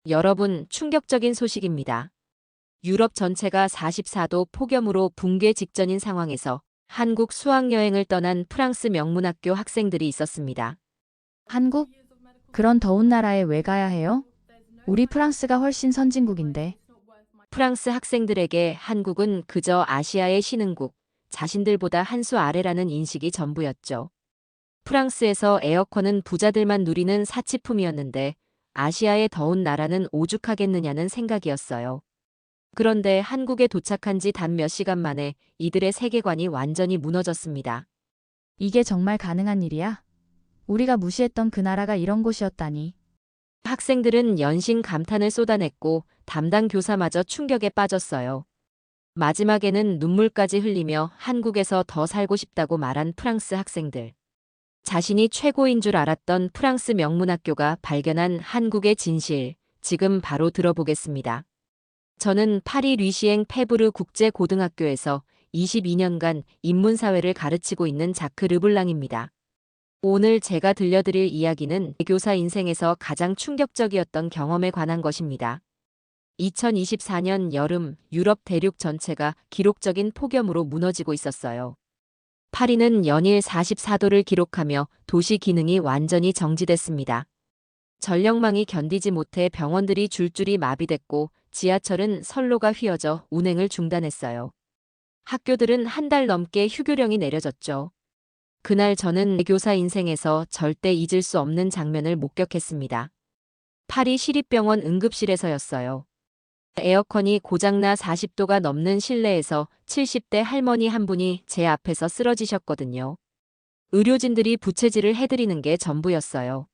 여러분, 충격적인 소식입니다. 유럽 전체가 44도 폭염으로 붕괴 직전인 상황에서 한국 수학여행을 떠난 프랑스 명문학교 학생들이 있었습니다. 한국? 그런 더운 나라에 왜 가야 해요? 우리 프랑스가 훨씬 선진국인데. 프랑스 학생들에게 한국은 그저 아시아의 신흥국, 자신들보다 한 수 아래라는 인식이 전부였죠. 프랑스에서 에어컨은 부자들만 누리는 사치품이었는데 아시아의 더운 나라는 오죽하겠느냐는 생각이었어요. 그런데 한국에 도착한 지 단 몇 시간 만에 이들의 세계관이 완전히 무너졌습니다. 이게 정말 가능한 일이야? 우리가 무시했던 그 나라가 이런 곳이었다니. 학생들은 연신 감탄을 쏟아냈고 담당 교사마저 충격에 빠졌어요. 마지막에는 눈물까지 흘리며 한국에서 더 살고 싶다고 말한 프랑스 학생들. 자신이 최고인 줄 알았던 프랑스 명문학교가 발견한 한국의 진실, 지금 바로 들어보겠습니다. 저는 파리 류시엥 페브르 국제고등학교에서 22년간 인문사회를 가르치고 있는 자크 르블랑입니다. 오늘 제가 들려드릴 이야기는 교사 인생에서 가장 충격적이었던 경험에 관한 것입니다. 2024년 여름 유럽 대륙 전체가 기록적인 폭염으로 무너지고 있었어요. 파리는 연일 44도를 기록하며 도시 기능이 완전히 정지됐습니다. 전력망이 견디지 못해 병원들이 줄줄이 마비됐고 지하철은 선로가 휘어져 운행을 중단했어요. 학교들은 한 달 넘게 휴교령이 내려졌죠. 그날 저는 교사 인생에서 절대 잊을 수 없는 장면을 목격했습니다. 파리 시립병원 응급실에서였어요. 에어컨이 고장나 40도가 넘는 실내에서 70대 할머니 한 분이 제 앞에서 쓰러지셨거든요. 의료진들이 부채질을 해드리는 게 전부였어요.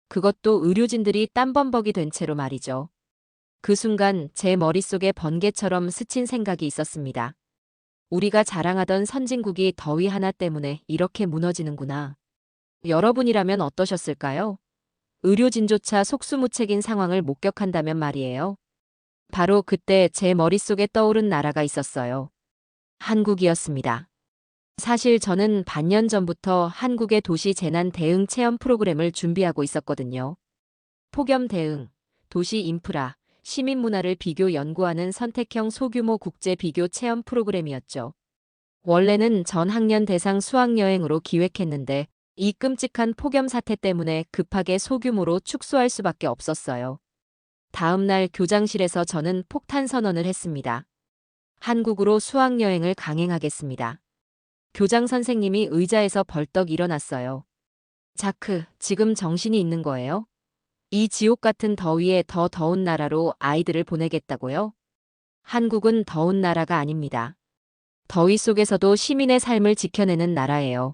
그것도 의료진들이 땀범벅이 된 채로 말이죠. 그 순간 제 머릿속에 번개처럼 스친 생각이 있었습니다. 우리가 자랑하던 선진국이 더위 하나 때문에 이렇게 무너지는구나. 여러분이라면 어떠셨을까요? 의료진조차 속수무책인 상황을 목격한다면 말이에요. 바로 그때 제 머릿속에 떠오른 나라가 있었어요. 한국이었습니다. 사실 저는 반년 전부터 한국의 도시 재난 대응 체험 프로그램을 준비하고 있었거든요. 폭염 대응, 도시 인프라, 시민 문화를 비교 연구하는 선택형 소규모 국제 비교 체험 프로그램이었죠. 원래는 전 학년 대상 수학여행으로 기획했는데 이 끔찍한 폭염 사태 때문에 급하게 소규모로 축소할 수밖에 없었어요. 다음 날 교장실에서 저는 폭탄 선언을 했습니다. 한국으로 수학여행을 강행하겠습니다. 교장 선생님이 의자에서 벌떡 일어났어요. 자크, 지금 정신이 있는 거예요? 이 지옥 같은 더위에 더 더운 나라로 아이들을 보내겠다고요? 한국은 더운 나라가 아닙니다. 더위 속에서도 시민의 삶을 지켜내는 나라예요.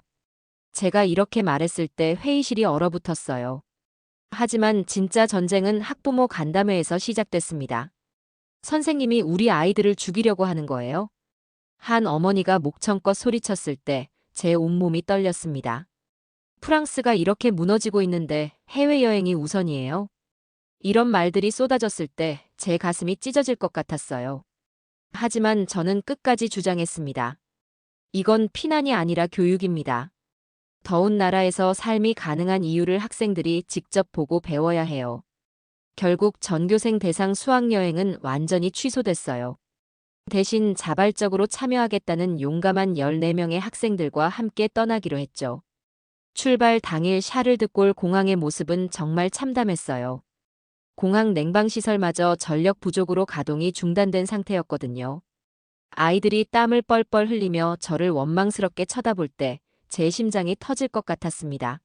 제가 이렇게 말했을 때 회의실이 얼어붙었어요. 하지만 진짜 전쟁은 학부모 간담회에서 시작됐습니다. 선생님이 우리 아이들을 죽이려고 하는 거예요? 한 어머니가 목청껏 소리쳤을 때 제 온몸이 떨렸습니다. 프랑스가 이렇게 무너지고 있는데 해외여행이 우선이에요? 이런 말들이 쏟아졌을 때 제 가슴이 찢어질 것 같았어요. 하지만 저는 끝까지 주장했습니다. 이건 피난이 아니라 교육입니다. 더운 나라에서 삶이 가능한 이유를 학생들이 직접 보고 배워야 해요. 결국 전교생 대상 수학여행은 완전히 취소됐어요. 대신 자발적으로 참여하겠다는 용감한 14명의 학생들과 함께 떠나기로 했죠. 출발 당일 샤를드골 공항의 모습은 정말 참담했어요. 공항 냉방시설마저 전력 부족으로 가동이 중단된 상태였거든요. 아이들이 땀을 뻘뻘 흘리며 저를 원망스럽게 쳐다볼 때 제 심장이 터질 것 같았습니다.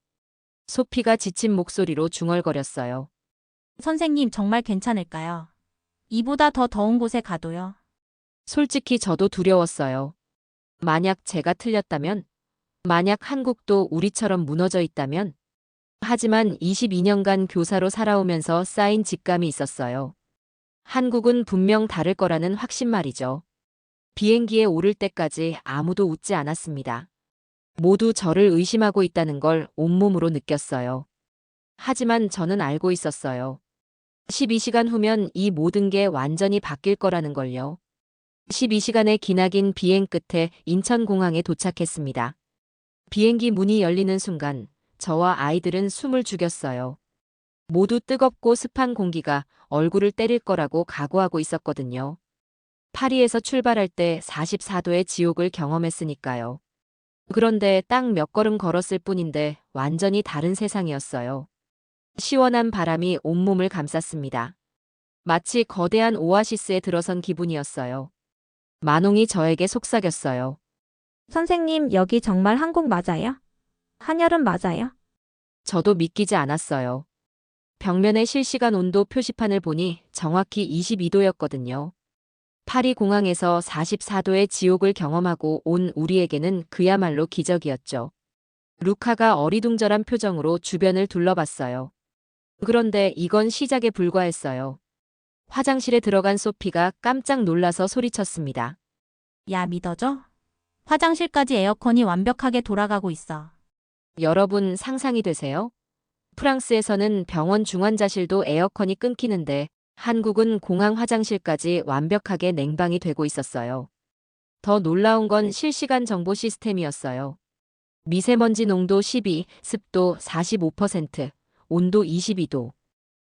소피가 지친 목소리로 중얼거렸어요. 선생님 정말 괜찮을까요? 이보다 더 더운 곳에 가도요. 솔직히 저도 두려웠어요. 만약 제가 틀렸다면? 만약 한국도 우리처럼 무너져 있다면? 하지만 22년간 교사로 살아오면서 쌓인 직감이 있었어요. 한국은 분명 다를 거라는 확신 말이죠. 비행기에 오를 때까지 아무도 웃지 않았습니다. 모두 저를 의심하고 있다는 걸 온몸으로 느꼈어요. 하지만 저는 알고 있었어요. 12시간 후면 이 모든 게 완전히 바뀔 거라는 걸요. 12시간의 기나긴 비행 끝에 인천공항에 도착했습니다. 비행기 문이 열리는 순간 저와 아이들은 숨을 죽였어요. 모두 뜨겁고 습한 공기가 얼굴을 때릴 거라고 각오하고 있었거든요. 파리에서 출발할 때 44도의 지옥을 경험했으니까요. 그런데 딱 몇 걸음 걸었을 뿐인데 완전히 다른 세상이었어요. 시원한 바람이 온몸을 감쌌습니다. 마치 거대한 오아시스에 들어선 기분이었어요. 만홍이 저에게 속삭였어요. 선생님, 여기 정말 한국 맞아요? 한여름 맞아요? 저도 믿기지 않았어요. 벽면의 실시간 온도 표시판을 보니 정확히 22도였거든요. 파리 공항에서 44도의 지옥을 경험하고 온 우리에게는 그야말로 기적이었죠. 루카가 어리둥절한 표정으로 주변을 둘러봤어요. 그런데 이건 시작에 불과했어요. 화장실에 들어간 소피가 깜짝 놀라서 소리쳤습니다. 야, 믿어져? 화장실까지 에어컨이 완벽하게 돌아가고 있어. 여러분 상상이 되세요? 프랑스에서는 병원 중환자실도 에어컨이 끊기는데 한국은 공항 화장실까지 완벽하게 냉방이 되고 있었어요. 더 놀라운 건 실시간 정보 시스템이었어요. 미세먼지 농도 12, 습도 45%, 온도 22도.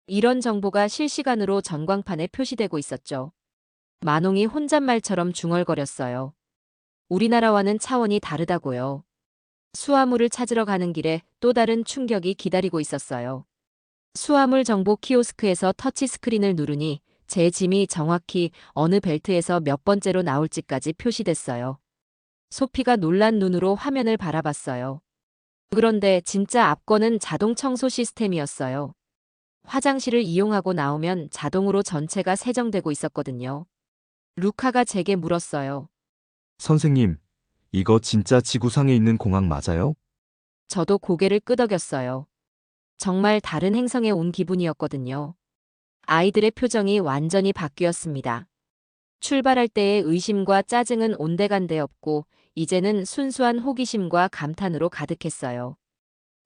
이런 정보가 실시간으로 전광판에 표시되고 있었죠. 만홍이 혼잣말처럼 중얼거렸어요. 우리나라와는 차원이 다르다고요. 수화물을 찾으러 가는 길에 또 다른 충격이 기다리고 있었어요. 수화물 정보 키오스크에서 터치스크린을 누르니 제 짐이 정확히 어느 벨트에서 몇 번째로 나올지까지 표시됐어요. 소피가 놀란 눈으로 화면을 바라봤어요. 그런데 진짜 압권은 자동 청소 시스템이었어요. 화장실을 이용하고 나오면 자동으로 전체가 세정되고 있었거든요. 루카가 제게 물었어요. 선생님, 이거 진짜 지구상에 있는 공항 맞아요? 저도 고개를 끄덕였어요. 정말 다른 행성에 온 기분이었거든요. 아이들의 표정이 완전히 바뀌었습니다. 출발할 때의 의심과 짜증은 온데간데 없고 이제는 순수한 호기심과 감탄으로 가득했어요.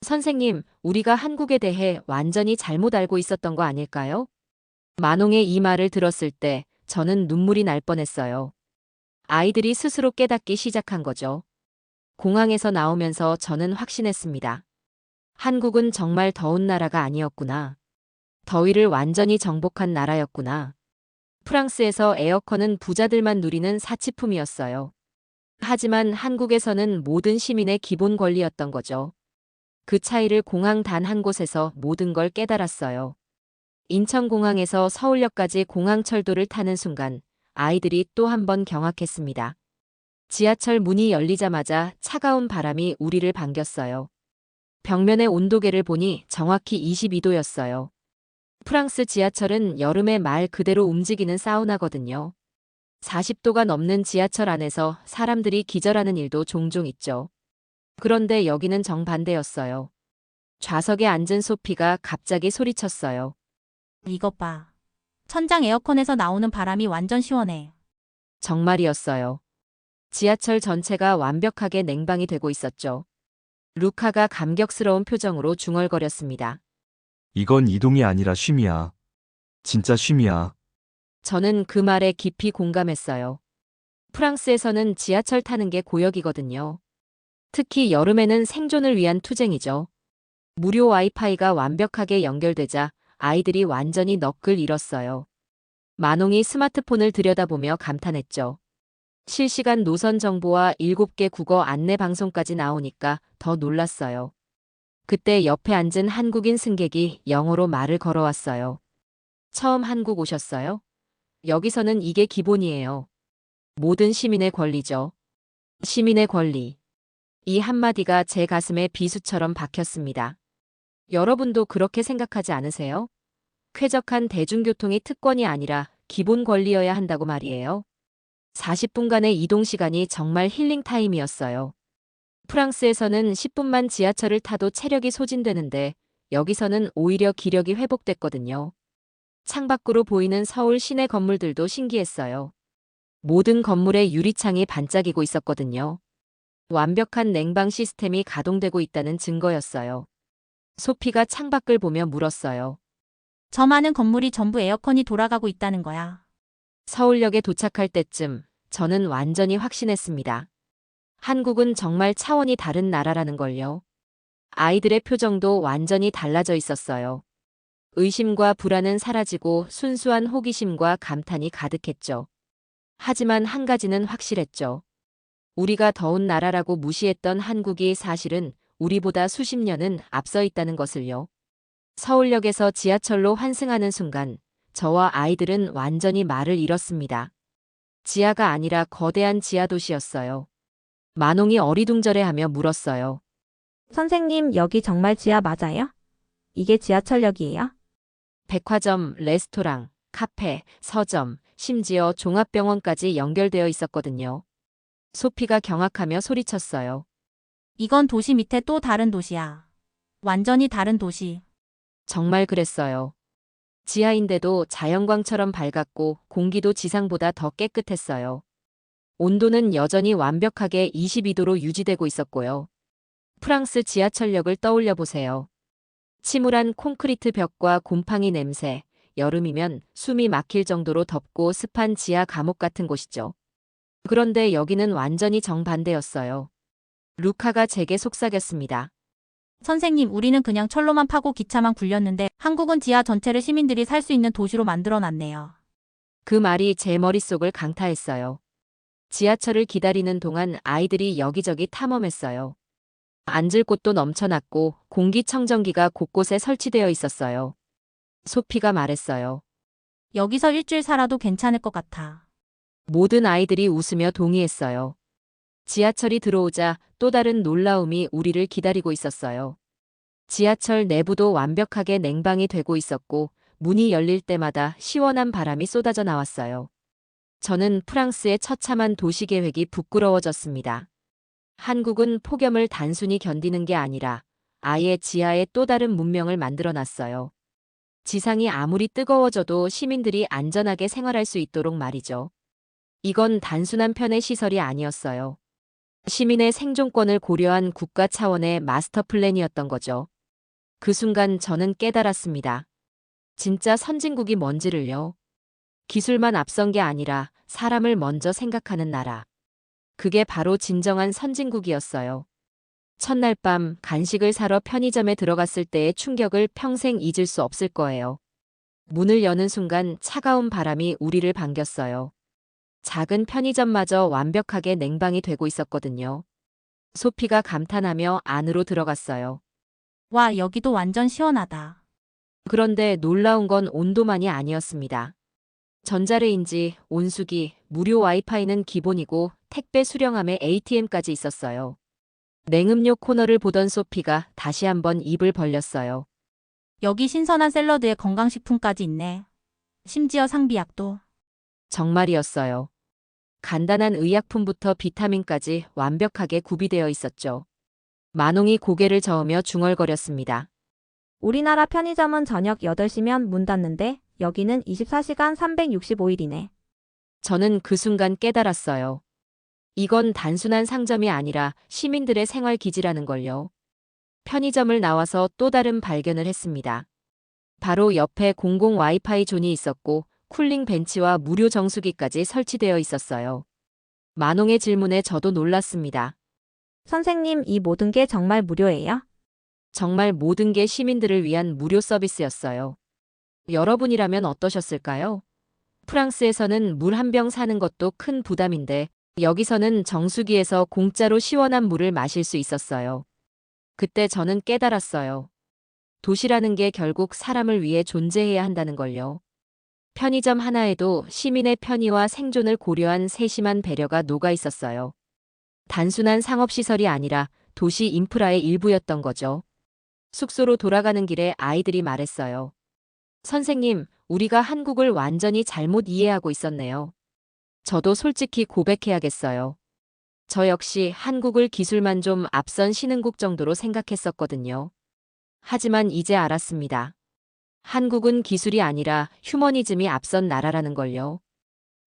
선생님, 우리가 한국에 대해 완전히 잘못 알고 있었던 거 아닐까요? 만홍의 이 말을 들었을 때 저는 눈물이 날 뻔했어요. 아이들이 스스로 깨닫기 시작한 거죠. 공항에서 나오면서 저는 확신했습니다. 한국은 정말 더운 나라가 아니었구나. 더위를 완전히 정복한 나라였구나. 프랑스에서 에어컨은 부자들만 누리는 사치품이었어요. 하지만 한국에서는 모든 시민의 기본 권리였던 거죠. 그 차이를 공항 단 한 곳에서 모든 걸 깨달았어요. 인천공항에서 서울역까지 공항철도를 타는 순간 아이들이 또 한 번 경악했습니다. 지하철 문이 열리자마자 차가운 바람이 우리를 반겼어요. 벽면의 온도계를 보니 정확히 22도였어요. 프랑스 지하철은 여름에 말 그대로 움직이는 사우나거든요. 40도가 넘는 지하철 안에서 사람들이 기절하는 일도 종종 있죠. 그런데 여기는 정반대였어요. 좌석에 앉은 소피가 갑자기 소리쳤어요. 이것 봐. 천장 에어컨에서 나오는 바람이 완전 시원해. 정말이었어요. 지하철 전체가 완벽하게 냉방이 되고 있었죠. 루카가 감격스러운 표정으로 중얼거렸습니다. 이건 이동이 아니라 쉼이야. 진짜 쉼이야. 저는 그 말에 깊이 공감했어요. 프랑스에서는 지하철 타는 게 고역이거든요. 특히 여름에는 생존을 위한 투쟁이죠. 무료 와이파이가 완벽하게 연결되자 아이들이 완전히 넋을 잃었어요. 만홍이 스마트폰을 들여다보며 감탄했죠. 실시간 노선 정보와 7개 국어 안내 방송까지 나오니까 더 놀랐어요. 그때 옆에 앉은 한국인 승객이 영어로 말을 걸어왔어요. 처음 한국 오셨어요? 여기서는 이게 기본이에요. 모든 시민의 권리죠. 시민의 권리. 이 한마디가 제 가슴에 비수처럼 박혔습니다. 여러분도 그렇게 생각하지 않으세요? 쾌적한 대중교통이 특권이 아니라 기본 권리여야 한다고 말이에요. 40분간의 이동 시간이 정말 힐링 타임이었어요. 프랑스에서는 10분만 지하철을 타도 체력이 소진되는데 여기서는 오히려 기력이 회복됐거든요. 창밖으로 보이는 서울 시내 건물들도 신기했어요. 모든 건물의 유리창이 반짝이고 있었거든요. 완벽한 냉방 시스템이 가동되고 있다는 증거였어요. 소피가 창밖을 보며 물었어요. 저 많은 건물이 전부 에어컨이 돌아가고 있다는 거야. 서울역에 도착할 때쯤 저는 완전히 확신했습니다. 한국은 정말 차원이 다른 나라라는 걸요. 아이들의 표정도 완전히 달라져 있었어요. 의심과 불안은 사라지고 순수한 호기심과 감탄이 가득했죠. 하지만 한 가지는 확실했죠. 우리가 더운 나라라고 무시했던 한국이 사실은 우리보다 수십 년은 앞서 있다는 것을요. 서울역에서 지하철로 환승하는 순간 저와 아이들은 완전히 말을 잃었습니다. 지하가 아니라 거대한 지하도시였어요. 만홍이 어리둥절해하며 물었어요. 선생님, 여기 정말 지하 맞아요? 이게 지하철역이에요? 백화점, 레스토랑, 카페, 서점, 심지어 종합병원까지 연결되어 있었거든요. 소피가 경악하며 소리쳤어요. 이건 도시 밑에 또 다른 도시야. 완전히 다른 도시. 정말 그랬어요. 지하인데도 자연광처럼 밝았고 공기도 지상보다 더 깨끗했어요. 온도는 여전히 완벽하게 22도로 유지되고 있었고요. 프랑스 지하철역을 떠올려 보세요. 침울한 콘크리트 벽과 곰팡이 냄새, 여름이면 숨이 막힐 정도로 덥고 습한 지하 감옥 같은 곳이죠. 그런데 여기는 완전히 정반대였어요. 루카가 제게 속삭였습니다. 선생님, 우리는 그냥 철로만 파고 기차만 굴렸는데 한국은 지하 전체를 시민들이 살 수 있는 도시로 만들어 놨네요. 그 말이 제 머릿속을 강타했어요. 지하철을 기다리는 동안 아이들이 여기저기 탐험했어요. 앉을 곳도 넘쳐났고 공기청정기가 곳곳에 설치되어 있었어요. 소피가 말했어요. 여기서 일주일 살아도 괜찮을 것 같아. 모든 아이들이 웃으며 동의했어요. 지하철이 들어오자 또 다른 놀라움이 우리를 기다리고 있었어요. 지하철 내부도 완벽하게 냉방이 되고 있었고 문이 열릴 때마다 시원한 바람이 쏟아져 나왔어요. 저는 프랑스의 처참한 도시계획이 부끄러워졌습니다. 한국은 폭염을 단순히 견디는 게 아니라 아예 지하에 또 다른 문명을 만들어 놨어요. 지상이 아무리 뜨거워져도 시민들이 안전하게 생활할 수 있도록 말이죠. 이건 단순한 편의 시설이 아니었어요. 시민의 생존권을 고려한 국가 차원의 마스터 플랜이었던 거죠. 그 순간 저는 깨달았습니다. 진짜 선진국이 뭔지를요. 기술만 앞선 게 아니라 사람을 먼저 생각하는 나라. 그게 바로 진정한 선진국이었어요. 첫날 밤 간식을 사러 편의점에 들어갔을 때의 충격을 평생 잊을 수 없을 거예요. 문을 여는 순간 차가운 바람이 우리를 반겼어요. 작은 편의점마저 완벽하게 냉방이 되고 있었거든요. 소피가 감탄하며 안으로 들어갔어요. 와, 여기도 완전 시원하다. 그런데 놀라운 건 온도만이 아니었습니다. 전자레인지, 온수기, 무료 와이파이는 기본이고 택배 수령함에 ATM까지 있었어요. 냉음료 코너를 보던 소피가 다시 한번 입을 벌렸어요. 여기 신선한 샐러드에 건강식품까지 있네. 심지어 상비약도. 정말이었어요. 간단한 의약품부터 비타민까지 완벽하게 구비되어 있었죠. 만홍이 고개를 저으며 중얼거렸습니다. 우리나라 편의점은 저녁 8시면 문 닫는데 여기는 24시간 365일이네. 저는 그 순간 깨달았어요. 이건 단순한 상점이 아니라 시민들의 생활 기지라는 걸요. 편의점을 나와서 또 다른 발견을 했습니다. 바로 옆에 공공 와이파이 존이 있었고 쿨링 벤치와 무료 정수기까지 설치되어 있었어요. 만홍의 질문에 저도 놀랐습니다. 선생님, 이 모든 게 정말 무료예요? 정말 모든 게 시민들을 위한 무료 서비스였어요. 여러분이라면 어떠셨을까요? 프랑스에서는 물 한 병 사는 것도 큰 부담인데 여기서는 정수기에서 공짜로 시원한 물을 마실 수 있었어요. 그때 저는 깨달았어요. 도시라는 게 결국 사람을 위해 존재해야 한다는 걸요. 편의점 하나에도 시민의 편의와 생존을 고려한 세심한 배려가 녹아 있었어요. 단순한 상업시설이 아니라 도시 인프라의 일부였던 거죠. 숙소로 돌아가는 길에 아이들이 말했어요. 선생님, 우리가 한국을 완전히 잘못 이해하고 있었네요. 저도 솔직히 고백해야겠어요. 저 역시 한국을 기술만 좀 앞선 신흥국 정도로 생각했었거든요. 하지만 이제 알았습니다. 한국은 기술이 아니라 휴머니즘이 앞선 나라라는 걸요.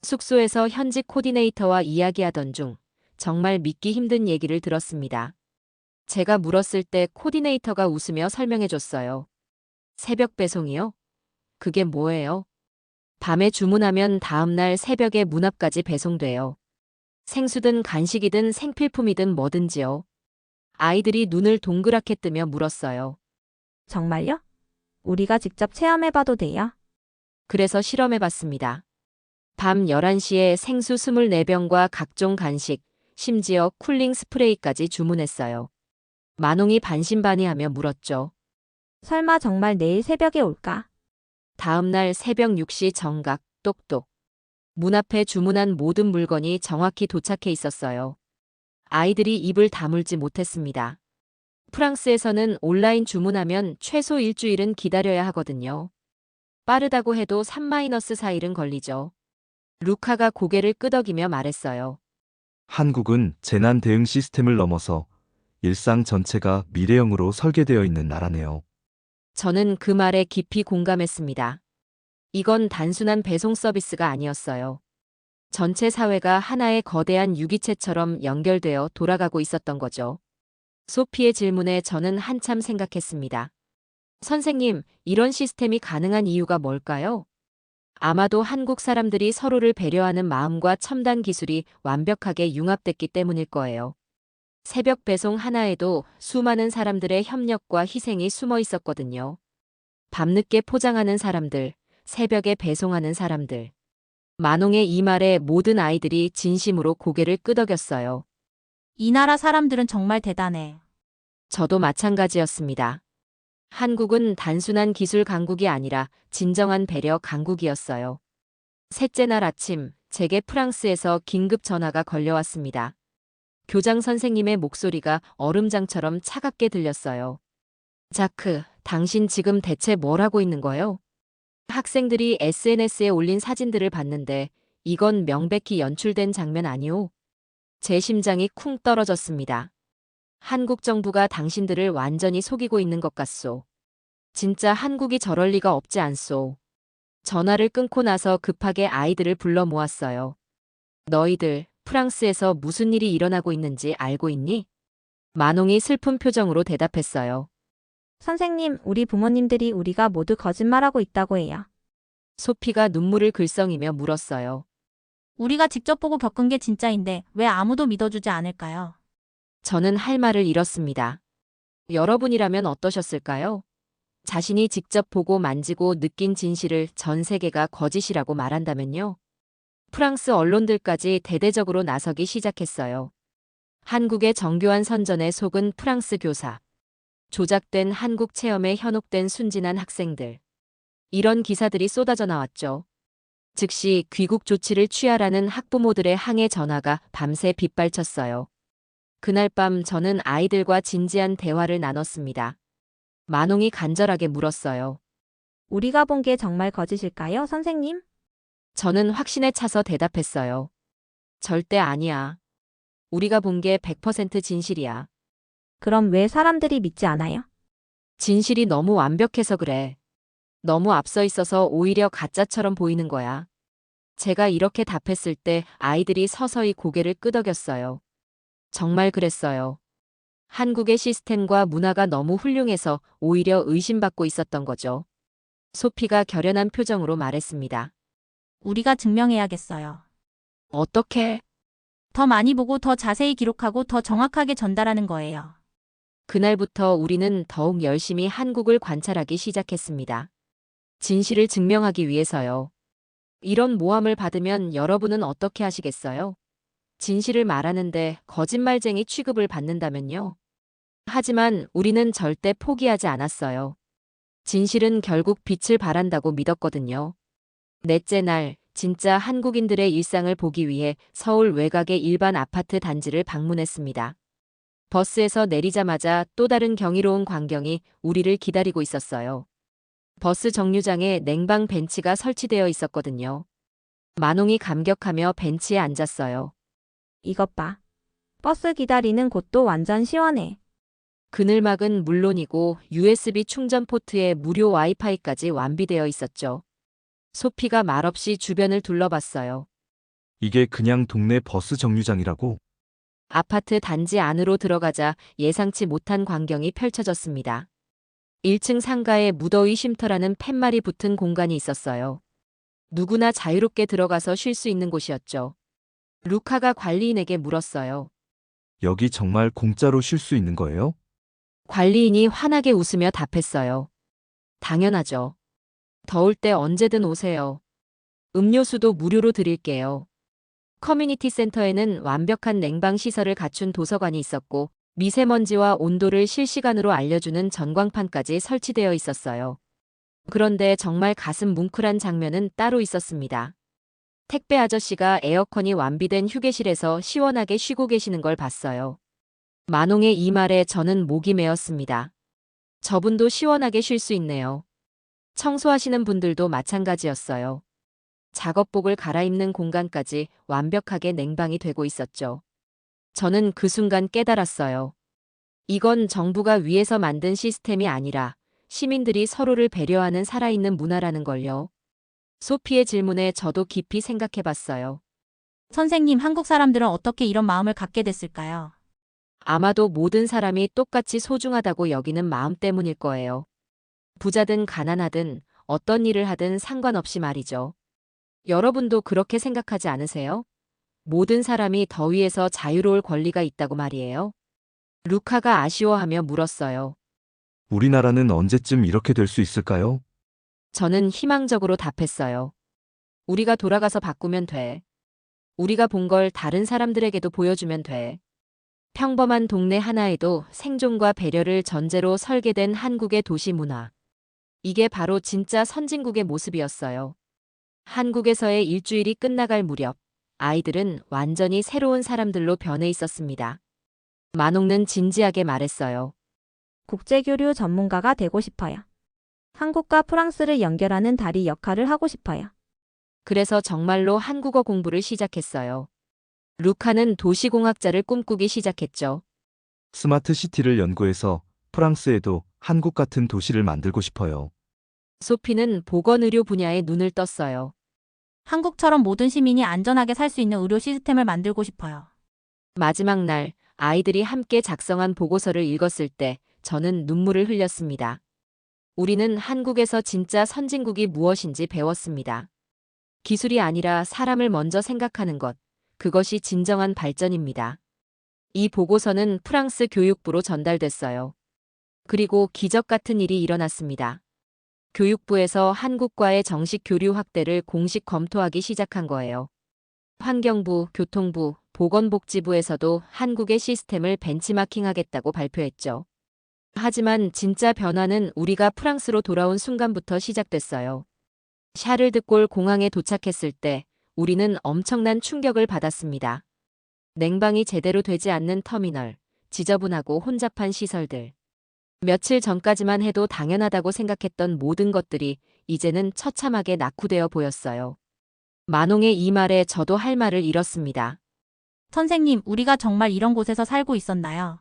숙소에서 현지 코디네이터와 이야기하던 중 정말 믿기 힘든 얘기를 들었습니다. 제가 물었을 때 코디네이터가 웃으며 설명해줬어요. 새벽 배송이요? 그게 뭐예요? 밤에 주문하면 다음날 새벽에 문 앞까지 배송돼요. 생수든 간식이든 생필품이든 뭐든지요. 아이들이 눈을 동그랗게 뜨며 물었어요. 정말요? 우리가 직접 체험해봐도 돼요? 그래서 실험해봤습니다. 밤 11시에 생수 24병과 각종 간식, 심지어 쿨링 스프레이까지 주문했어요. 만홍이 반신반의하며 물었죠. 설마 정말 내일 새벽에 올까? 다음날 새벽 6시 정각, 똑똑. 문 앞에 주문한 모든 물건이 정확히 도착해 있었어요. 아이들이 입을 다물지 못했습니다. 프랑스에서는 온라인 주문하면 최소 일주일은 기다려야 하거든요. 빠르다고 해도 3-4일은 걸리죠. 루카가 고개를 끄덕이며 말했어요. 한국은 재난 대응 시스템을 넘어서 일상 전체가 미래형으로 설계되어 있는 나라네요. 저는 그 말에 깊이 공감했습니다. 이건 단순한 배송 서비스가 아니었어요. 전체 사회가 하나의 거대한 유기체처럼 연결되어 돌아가고 있었던 거죠. 소피의 질문에 저는 한참 생각했습니다. 선생님, 이런 시스템이 가능한 이유가 뭘까요? 아마도 한국 사람들이 서로를 배려하는 마음과 첨단 기술이 완벽하게 융합됐기 때문일 거예요. 새벽 배송 하나에도 수많은 사람들의 협력과 희생이 숨어 있었거든요. 밤늦게 포장하는 사람들, 새벽에 배송하는 사람들. 만홍의 이 말에 모든 아이들이 진심으로 고개를 끄덕였어요. 이 나라 사람들은 정말 대단해. 저도 마찬가지였습니다. 한국은 단순한 기술 강국이 아니라 진정한 배려 강국이었어요. 셋째 날 아침, 제게 프랑스에서 긴급 전화가 걸려왔습니다. 교장 선생님의 목소리가 얼음장처럼 차갑게 들렸어요. 자크, 당신 지금 대체 뭘 하고 있는 거요? 학생들이 SNS에 올린 사진들을 봤는데 이건 명백히 연출된 장면 아니오? 제 심장이 쿵 떨어졌습니다. 한국 정부가 당신들을 완전히 속이고 있는 것 같소. 진짜 한국이 저럴 리가 없지 않소. 전화를 끊고 나서 급하게 아이들을 불러 모았어요. 너희들, 프랑스에서 무슨 일이 일어나고 있는지 알고 있니? 만홍이 슬픈 표정으로 대답했어요. 선생님, 우리 부모님들이 우리가 모두 거짓말하고 있다고 해요. 소피가 눈물을 글썽이며 물었어요. 우리가 직접 보고 겪은 게 진짜인데 왜 아무도 믿어주지 않을까요? 저는 할 말을 잃었습니다. 여러분이라면 어떠셨을까요? 자신이 직접 보고 만지고 느낀 진실을 전 세계가 거짓이라고 말한다면요? 프랑스 언론들까지 대대적으로 나서기 시작했어요. 한국의 정교한 선전에 속은 프랑스 교사. 조작된 한국 체험에 현혹된 순진한 학생들. 이런 기사들이 쏟아져 나왔죠. 즉시 귀국 조치를 취하라는 학부모들의 항해 전화가 밤새 빗발쳤어요. 그날 밤 저는 아이들과 진지한 대화를 나눴습니다. 만홍이 간절하게 물었어요. 우리가 본 게 정말 거짓일까요, 선생님? 저는 확신에 차서 대답했어요. 절대 아니야. 우리가 본 게 100% 진실이야. 그럼 왜 사람들이 믿지 않아요? 진실이 너무 완벽해서 그래. 너무 앞서 있어서 오히려 가짜처럼 보이는 거야. 제가 이렇게 답했을 때 아이들이 서서히 고개를 끄덕였어요. 정말 그랬어요. 한국의 시스템과 문화가 너무 훌륭해서 오히려 의심받고 있었던 거죠. 소피가 결연한 표정으로 말했습니다. 우리가 증명해야겠어요. 어떻게? 더 많이 보고 더 자세히 기록하고 더 정확하게 전달하는 거예요. 그날부터 우리는 더욱 열심히 한국을 관찰하기 시작했습니다. 진실을 증명하기 위해서요. 이런 모함을 받으면 여러분은 어떻게 하시겠어요? 진실을 말하는데 거짓말쟁이 취급을 받는다면요. 하지만 우리는 절대 포기하지 않았어요. 진실은 결국 빛을 발한다고 믿었거든요. 넷째 날, 진짜 한국인들의 일상을 보기 위해 서울 외곽의 일반 아파트 단지를 방문했습니다. 버스에서 내리자마자 또 다른 경이로운 광경이 우리를 기다리고 있었어요. 버스 정류장에 냉방 벤치가 설치되어 있었거든요. 만홍이 감격하며 벤치에 앉았어요. 이것 봐. 버스 기다리는 곳도 완전 시원해. 그늘막은 물론이고 USB 충전 포트에 무료 와이파이까지 완비되어 있었죠. 소피가 말없이 주변을 둘러봤어요. 이게 그냥 동네 버스 정류장이라고? 아파트 단지 안으로 들어가자 예상치 못한 광경이 펼쳐졌습니다. 1층 상가에 무더위 쉼터라는 팻말이 붙은 공간이 있었어요. 누구나 자유롭게 들어가서 쉴 수 있는 곳이었죠. 루카가 관리인에게 물었어요. 여기 정말 공짜로 쉴 수 있는 거예요? 관리인이 환하게 웃으며 답했어요. 당연하죠. 더울 때 언제든 오세요. 음료수도 무료로 드릴게요. 커뮤니티 센터에는 완벽한 냉방 시설을 갖춘 도서관이 있었고, 미세먼지와 온도를 실시간으로 알려주는 전광판까지 설치되어 있었어요. 그런데 정말 가슴 뭉클한 장면은 따로 있었습니다. 택배 아저씨가 에어컨이 완비된 휴게실에서 시원하게 쉬고 계시는 걸 봤어요. 만홍의 이 말에 저는 목이 메었습니다. 저분도 시원하게 쉴 수 있네요. 청소하시는 분들도 마찬가지였어요. 작업복을 갈아입는 공간까지 완벽하게 냉방이 되고 있었죠. 저는 그 순간 깨달았어요. 이건 정부가 위에서 만든 시스템이 아니라 시민들이 서로를 배려하는 살아있는 문화라는 걸요. 소피의 질문에 저도 깊이 생각해 봤어요. 선생님, 한국 사람들은 어떻게 이런 마음을 갖게 됐을까요? 아마도 모든 사람이 똑같이 소중하다고 여기는 마음 때문일 거예요. 부자든 가난하든 어떤 일을 하든 상관없이 말이죠. 여러분도 그렇게 생각하지 않으세요? 모든 사람이 더위에서 자유로울 권리가 있다고 말이에요. 루카가 아쉬워하며 물었어요. 우리나라는 언제쯤 이렇게 될 수 있을까요? 저는 희망적으로 답했어요. 우리가 돌아가서 바꾸면 돼. 우리가 본 걸 다른 사람들에게도 보여주면 돼. 평범한 동네 하나에도 생존과 배려를 전제로 설계된 한국의 도시 문화. 이게 바로 진짜 선진국의 모습이었어요. 한국에서의 일주일이 끝나갈 무렵, 아이들은 완전히 새로운 사람들로 변해 있었습니다. 만옥는 진지하게 말했어요. 국제교류 전문가가 되고 싶어요. 한국과 프랑스를 연결하는 다리 역할을 하고 싶어요. 그래서 정말로 한국어 공부를 시작했어요. 루카는 도시공학자를 꿈꾸기 시작했죠. 스마트 시티를 연구해서 프랑스에도 한국 같은 도시를 만들고 싶어요. 소피는 보건의료 분야에 눈을 떴어요. 한국처럼 모든 시민이 안전하게 살 수 있는 의료 시스템을 만들고 싶어요. 마지막 날 아이들이 함께 작성한 보고서를 읽었을 때 저는 눈물을 흘렸습니다. 우리는 한국에서 진짜 선진국이 무엇인지 배웠습니다. 기술이 아니라 사람을 먼저 생각하는 것, 그것이 진정한 발전입니다. 이 보고서는 프랑스 교육부로 전달됐어요. 그리고 기적 같은 일이 일어났습니다. 교육부에서 한국과의 정식 교류 확대를 공식 검토하기 시작한 거예요. 환경부, 교통부, 보건복지부에서도 한국의 시스템을 벤치마킹하겠다고 발표했죠. 하지만 진짜 변화는 우리가 프랑스로 돌아온 순간부터 시작됐어요. 샤를 드골 공항에 도착했을 때 우리는 엄청난 충격을 받았습니다. 냉방이 제대로 되지 않는 터미널, 지저분하고 혼잡한 시설들. 며칠 전까지만 해도 당연하다고 생각했던 모든 것들이 이제는 처참하게 낙후되어 보였어요. 만홍의 이 말에 저도 할 말을 잃었습니다. 선생님, 우리가 정말 이런 곳에서 살고 있었나요?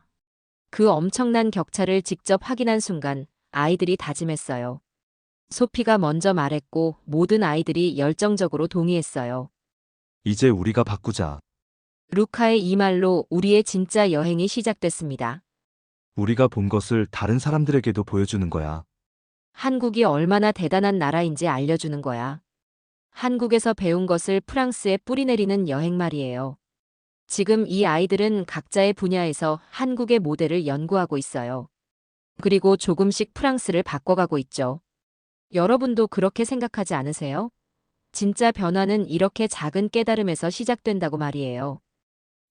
그 엄청난 격차를 직접 확인한 순간 아이들이 다짐했어요. 소피가 먼저 말했고 모든 아이들이 열정적으로 동의했어요. 이제 우리가 바꾸자. 루카의 이 말로 우리의 진짜 여행이 시작됐습니다. 우리가 본 것을 다른 사람들에게도 보여주는 거야. 한국이 얼마나 대단한 나라인지 알려주는 거야. 한국에서 배운 것을 프랑스에 뿌리내리는 여행 말이에요. 지금 이 아이들은 각자의 분야에서 한국의 모델을 연구하고 있어요. 그리고 조금씩 프랑스를 바꿔가고 있죠. 여러분도 그렇게 생각하지 않으세요? 진짜 변화는 이렇게 작은 깨달음에서 시작된다고 말이에요.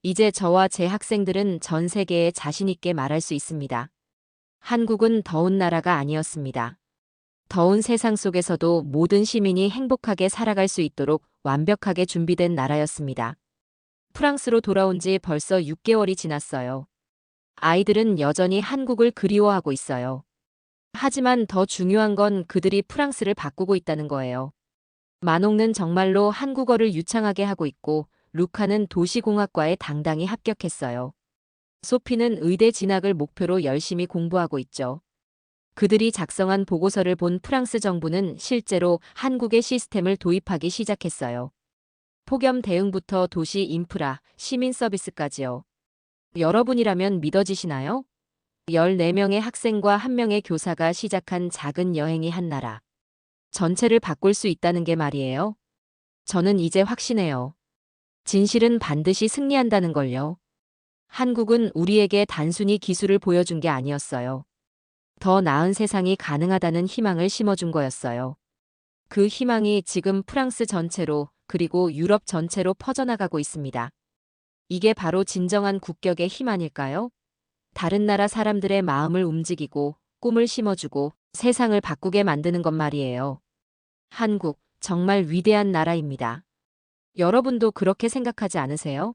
이제 저와 제 학생들은 전 세계에 자신 있게 말할 수 있습니다. 한국은 더운 나라가 아니었습니다. 더운 세상 속에서도 모든 시민이 행복하게 살아갈 수 있도록 완벽하게 준비된 나라였습니다. 프랑스로 돌아온 지 벌써 6개월이 지났어요. 아이들은 여전히 한국을 그리워하고 있어요. 하지만 더 중요한 건 그들이 프랑스를 바꾸고 있다는 거예요. 만옥는 정말로 한국어를 유창하게 하고 있고 루카는 도시공학과에 당당히 합격했어요. 소피는 의대 진학을 목표로 열심히 공부하고 있죠. 그들이 작성한 보고서를 본 프랑스 정부는 실제로 한국의 시스템을 도입하기 시작했어요. 폭염 대응부터 도시 인프라, 시민 서비스까지요. 여러분이라면 믿어지시나요? 14명의 학생과 1명의 교사가 시작한 작은 여행이 한 나라 전체를 바꿀 수 있다는 게 말이에요. 저는 이제 확신해요. 진실은 반드시 승리한다는 걸요. 한국은 우리에게 단순히 기술을 보여준 게 아니었어요. 더 나은 세상이 가능하다는 희망을 심어준 거였어요. 그 희망이 지금 프랑스 전체로 그리고 유럽 전체로 퍼져나가고 있습니다. 이게 바로 진정한 국격의 힘 아닐까요? 다른 나라 사람들의 마음을 움직이고 꿈을 심어주고 세상을 바꾸게 만드는 것 말이에요. 한국, 정말 위대한 나라입니다. 여러분도 그렇게 생각하지 않으세요?